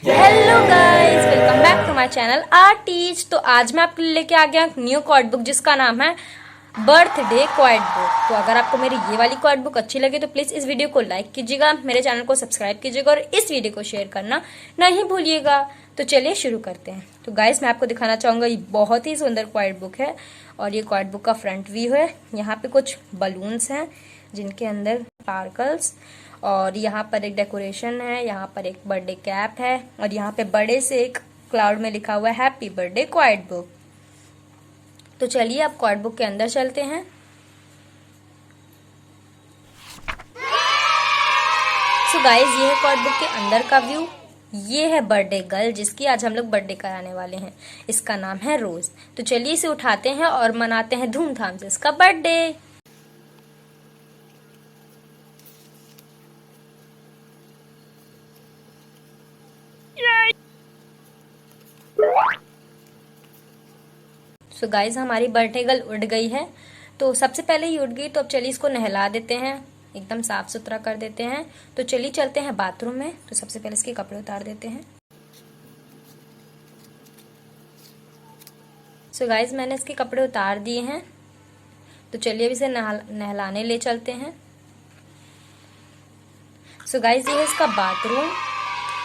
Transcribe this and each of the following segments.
Hello guys, welcome back to my channel artist. तो आज मैं आपके लिए लेके आ गया न्यू क्वाड बुक जिसका नाम है बर्थडे क्वाड बुक। तो अगर आपको मेरी ये वाली क्वाड बुक अच्छी लगे तो प्लीज इस वीडियो को लाइक कीजिएगा, मेरे चैनल को सब्सक्राइब कीजिएगा और इस वीडियो को शेयर करना नहीं भूलिएगा। तो चलिए शुरू करते हैं। तो गाइस मैं आपको दिखाना चाहूंगा, ये बहुत ही सुंदर क्वाड बुक है और ये क्वाड बुक का फ्रंट व्यू है। यहाँ पे कुछ बलून्स हैं जिनके अंदर स्पार्कल्स, और यहाँ पर एक डेकोरेशन है, यहाँ पर एक बर्थडे कैप है और यहाँ पे बड़े से एक क्लाउड में लिखा हुआ है हैप्पी बर्थडे क्वाड बुक। तो चलिए अब क्वाड बुक के अंदर चलते हैं। सो गाइस ये है क्वाड बुक के अंदर का व्यू। ये है बर्थडे गर्ल जिसकी आज हम लोग बर्थडे कराने वाले हैं। इसका नाम है रोज। तो चलिए इसे उठाते हैं और मनाते हैं धूमधाम से इसका बर्थडे। सो गाइज हमारी बर्थडे गर्ल उड़ गई है। तो सबसे पहले ही उड़ गई, तो अब चलिए इसको नहला देते हैं, एकदम साफ सुथरा कर देते हैं। तो चलिए चलते हैं बाथरूम में। तो सबसे पहले इसके कपड़े उतार देते हैं। सो गाइज मैंने इसके कपड़े उतार दिए हैं। तो चलिए अब इसे नहलाने ले चलते हैं। सो गाइज ये है इसका बाथरूम।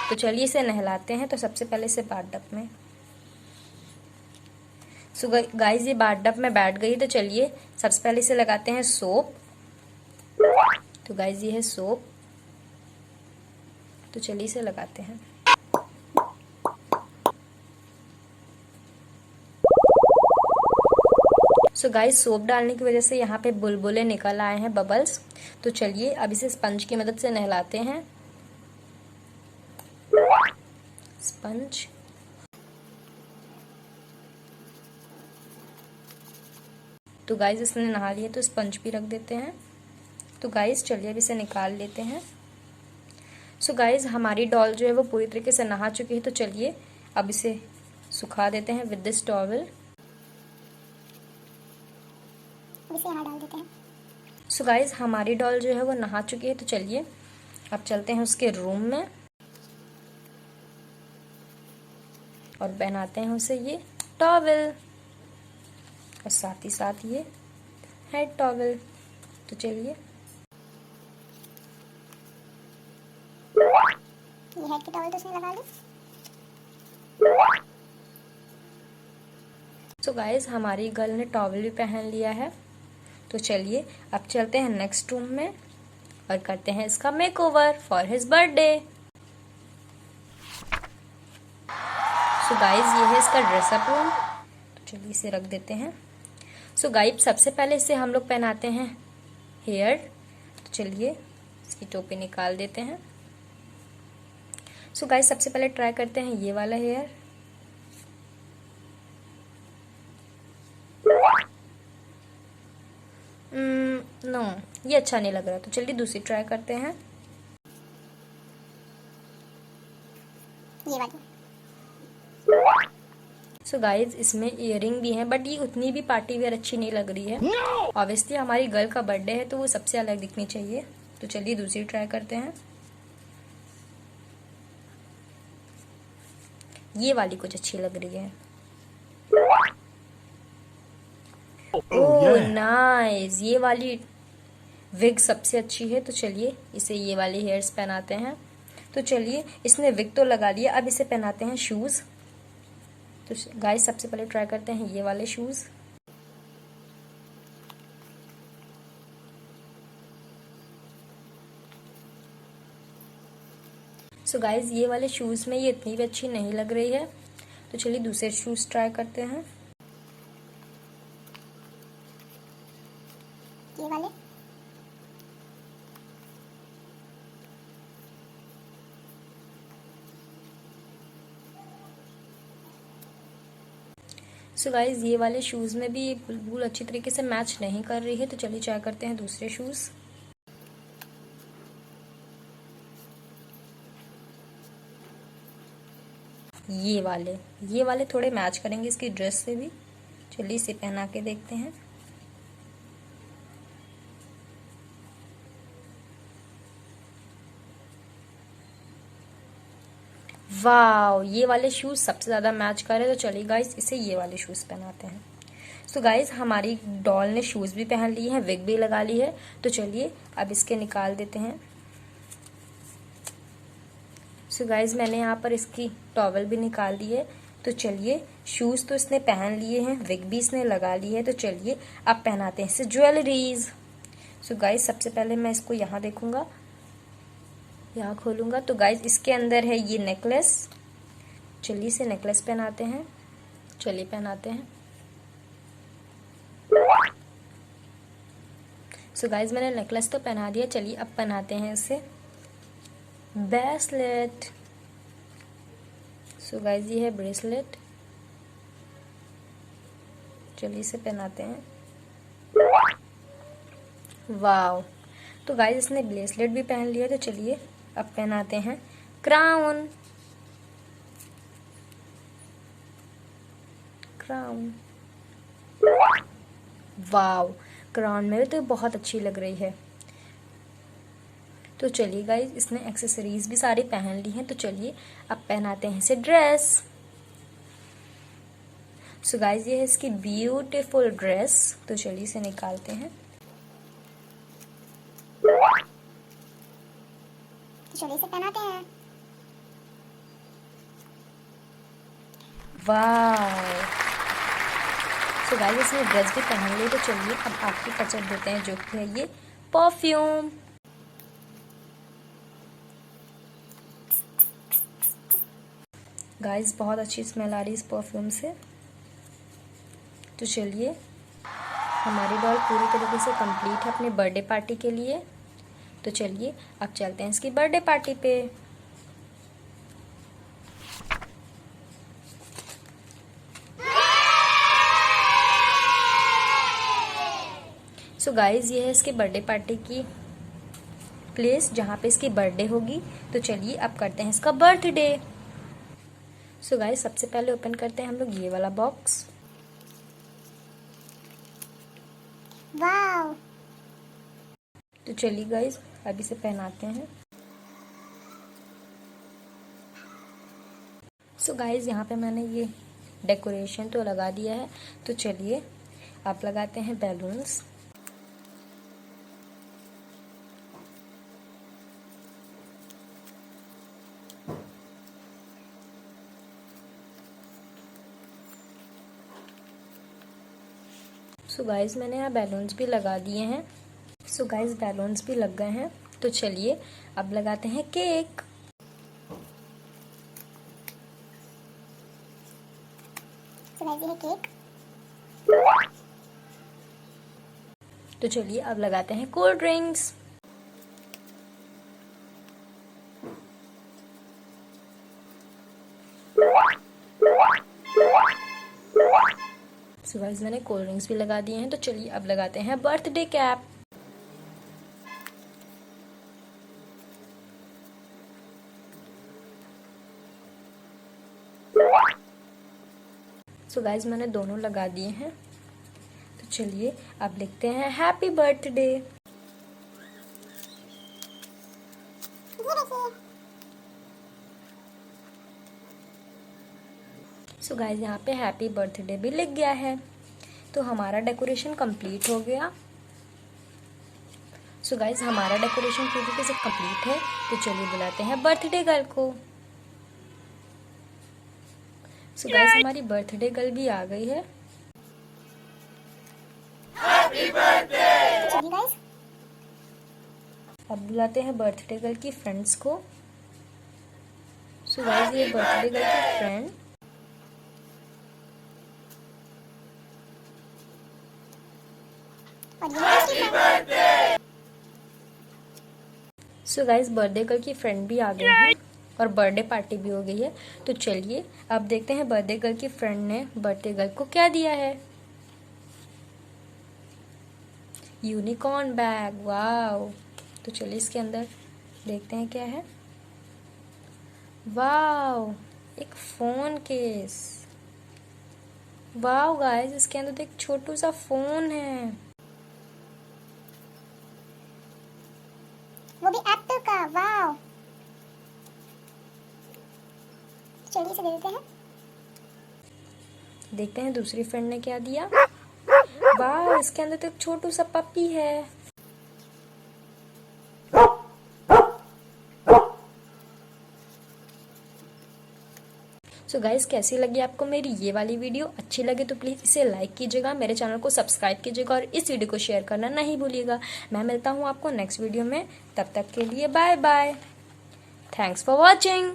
तो चलिए इसे नहलाते हैं। तो सबसे पहले इसे बाथटब में। सो गाइज ये बाथटब में बैठ गई। तो चलिए सबसे पहले इसे लगाते हैं सोप। तो गाइज ये है सोप। तो चलिए इसे लगाते हैं। सो गाइज सोप डालने की वजह से यहाँ पे बुलबुले निकल आए हैं, बबल्स। तो चलिए अब इसे स्पंज की मदद से नहलाते हैं। स्पंज। तो गाइज इसने नहा लिया तो स्पंज भी रख देते हैं। तो गाइज चलिए अब इसे निकाल लेते हैं। सो गाइज हमारी डॉल जो है वो पूरी तरीके से नहा चुकी है। तो चलिए अब इसे सुखा देते हैं विद दिस टॉवल। इसे यहाँ डाल देते हैं। सो गाइज हमारी डॉल जो है वो नहा चुकी है। तो चलिए अब चलते हैं उसके रूम में और पहनाते हैं उसे ये टॉवल और साथ ही साथ ये हेड टॉवल। तो चलिए ये हेड की टॉवल तो उसने लगा ली। सो गाइज हमारी गर्ल ने टॉवल भी पहन लिया है। तो चलिए अब चलते हैं नेक्स्ट रूम में और करते हैं इसका makeover for his birthday. So guys ये है इसका ड्रेसअप रूम। तो चलिए इसे रख देते हैं। सो गाइज सबसे पहले इसे हम लोग पहनाते हैं हेयर। तो चलिए इसकी टोपी निकाल देते हैं। सो गाइज सबसे पहले ट्राई करते हैं ये वाला हेयर। नो ये अच्छा नहीं लग रहा। तो चलिए दूसरी ट्राई करते हैं। ये वाली। सो गाइज इसमें इयरिंग भी है बट ये उतनी भी पार्टी वेयर अच्छी नहीं लग रही है। ऑब्वियसली हमारी गर्ल का बर्थडे है तो वो सबसे अलग दिखनी चाहिए। तो चलिए दूसरी ट्राई करते हैं। ये वाली कुछ अच्छी लग रही है। ओह नाइस, ये वाली विग सबसे अच्छी है। तो चलिए इसे ये वाले हेयर्स पहनाते हैं। तो चलिए इसने विग तो लगा लिया, अब इसे पहनाते हैं शूज। तो गाइस सबसे पहले ट्राई करते हैं ये वाले शूज। सो गाइस ये वाले शूज में ये इतनी भी अच्छी नहीं लग रही है। तो चलिए दूसरे शूज ट्राई करते हैं। ये वाले। सो गाइज ये वाले शूज में भी बिल्कुल अच्छी तरीके से मैच नहीं कर रही है। तो चलिए ट्राई करते हैं दूसरे शूज। ये वाले थोड़े मैच करेंगे इसकी ड्रेस से भी। चलिए इसे पहना के देखते हैं। वाओ, ये वाले शूज सबसे ज्यादा मैच कर रहे हैं, तो चलिए गाइस इसे ये वाले शूज पहनाते हैं। सो गाइस हमारी डॉल ने शूज भी पहन लिए हैं, विग भी लगा ली है, तो चलिए अब इसके निकाल देते हैं। सो गाइस मैंने यहाँ पर इसकी टॉवल भी निकाल दी है, तो चलिए शूज तो इसने पहन लिए हैं, विग भी इसने लगा ली है, तो चलिए अब पहनाते हैं इसे ज्वेलरीज। सो गाइस सबसे पहले मैं इसको यहाँ देखूंगा, यहाँ खोलूंगा, तो गाइस इसके अंदर है ये नेकलेस। चलिए इसे नेकलेस पहनाते हैं, चलिए पहनाते हैं। सो गाइस मैंने नेकलेस तो पहना दिया, चलिए अब पहनाते हैं इसे ब्रेसलेट। सो गाइस ये है ब्रेसलेट, चलिए इसे पहनाते हैं। वाओ, तो गाइस इसने ब्रेसलेट भी पहन लिया, तो चलिए अब पहनाते हैं क्राउन। क्राउन, वाओ, क्राउन में तो बहुत अच्छी लग रही है। तो चलिए गाइस इसने एक्सेसरीज भी सारी पहन ली हैं, तो चलिए अब पहनाते हैं इसे ड्रेस। सो गाइस ये है इसकी ब्यूटीफुल ड्रेस, तो चलिए इसे निकालते हैं। चलिए इसे पहनाते हैं। वाह, सो गाइस इसने ड्रेस भी पहन ली, तो चलिए अब आखिरी टचअप देते हैं जो कि है ये परफ्यूम। गाइस बहुत अच्छी स्मेल आ रही है इस परफ्यूम से। तो चलिए हमारी डॉल पूरी तरीके से कंप्लीट है अपने बर्थडे पार्टी के लिए, तो चलिए अब चलते हैं इसकी बर्थडे पार्टी पे। सो गाइस ये है इसके बर्थडे पार्टी की प्लेस जहाँ पे इसकी बर्थडे होगी, तो चलिए अब करते हैं इसका बर्थडे। सो गाइस सबसे पहले ओपन करते हैं हम लोग ये वाला बॉक्स। वाओ, तो चलिए गाइस अब इसे पहनाते हैं। सो गाइस यहाँ पे मैंने ये डेकोरेशन तो लगा दिया है, तो चलिए अब लगाते हैं बैलून्स। सो गाइस मैंने यहाँ बैलून्स भी लगा दिए हैं। सो गाइस बैलून्स भी लग गए हैं, तो चलिए अब लगाते हैं केक। तो गाइस ये है केक। तो चलिए अब लगाते हैं कोल्ड ड्रिंक्स। सो गाइस मैंने कोल्ड ड्रिंक्स भी लगा दिए हैं, तो चलिए अब लगाते हैं बर्थडे कैप। सो गाइस मैंने दोनों लगा दिए हैं, तो चलिए अब लिखते हैं हैप्पी बर्थडे। सो गाइस यहाँ पे हैप्पी बर्थडे भी लिख गया है, तो हमारा डेकोरेशन कंप्लीट हो गया। सो गाइस हमारा डेकोरेशन पूरी तरीके से कंप्लीट है, तो चलिए बुलाते हैं बर्थडे गर्ल को। सो गाइस हमारी बर्थडे गर्ल भी आ गई है। चलिए गाइस अब बुलाते हैं बर्थडे गर्ल की फ्रेंड्स को। सो गाइस ये बर्थडे गर्ल की फ्रेंड। और ये है उसकी friend. So guys birthday girl की फ्रेंड भी आ गई है और बर्थडे पार्टी भी हो गई है, तो चलिए अब देखते हैं बर्थडे गर्ल की फ्रेंड ने बर्थडे गर्ल को क्या दिया है। Unicorn bag, wow. तो चलिए इसके अंदर देखते हैं क्या है। वाओ, एक फोन केस। वाओ गाइस इसके अंदर तो एक छोटू सा फोन है, वो भी एप्पल का। वाओ, चलिए इसे दे देते हैं। देखते हैं दूसरी फ्रेंड ने क्या दिया। वाह, इसके अंदर तो एक छोटू सा पप्पी है। सो गाइस, कैसी लगी आपको मेरी ये वाली वीडियो? अच्छी लगे तो प्लीज़ इसे लाइक कीजिएगा, मेरे चैनल को सब्सक्राइब कीजिएगा और इस वीडियो को शेयर करना नहीं भूलिएगा। मैं मिलता हूँ आपको नेक्स्ट वीडियो में, तब तक के लिए bye bye. Thanks for watching.